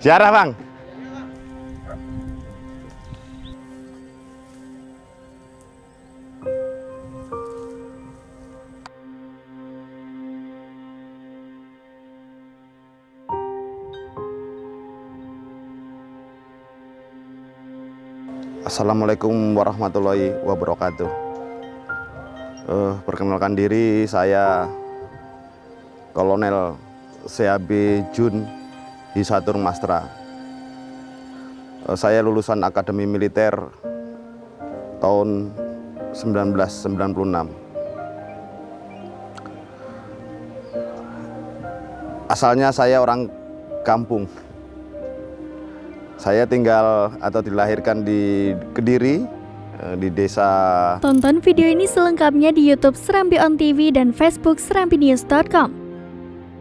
Ziarah, Bang. Assalamualaikum warahmatullahi wabarakatuh. Perkenalkan diri, saya Kolonel CAB Jun Hisatur Mastra. Saya lulusan Akademi Militer tahun 1996. Asalnya saya orang kampung. Saya tinggal atau dilahirkan di Kediri, di desa. Tonton video ini selengkapnya di YouTube Serambi On TV dan Facebook serambinews.com.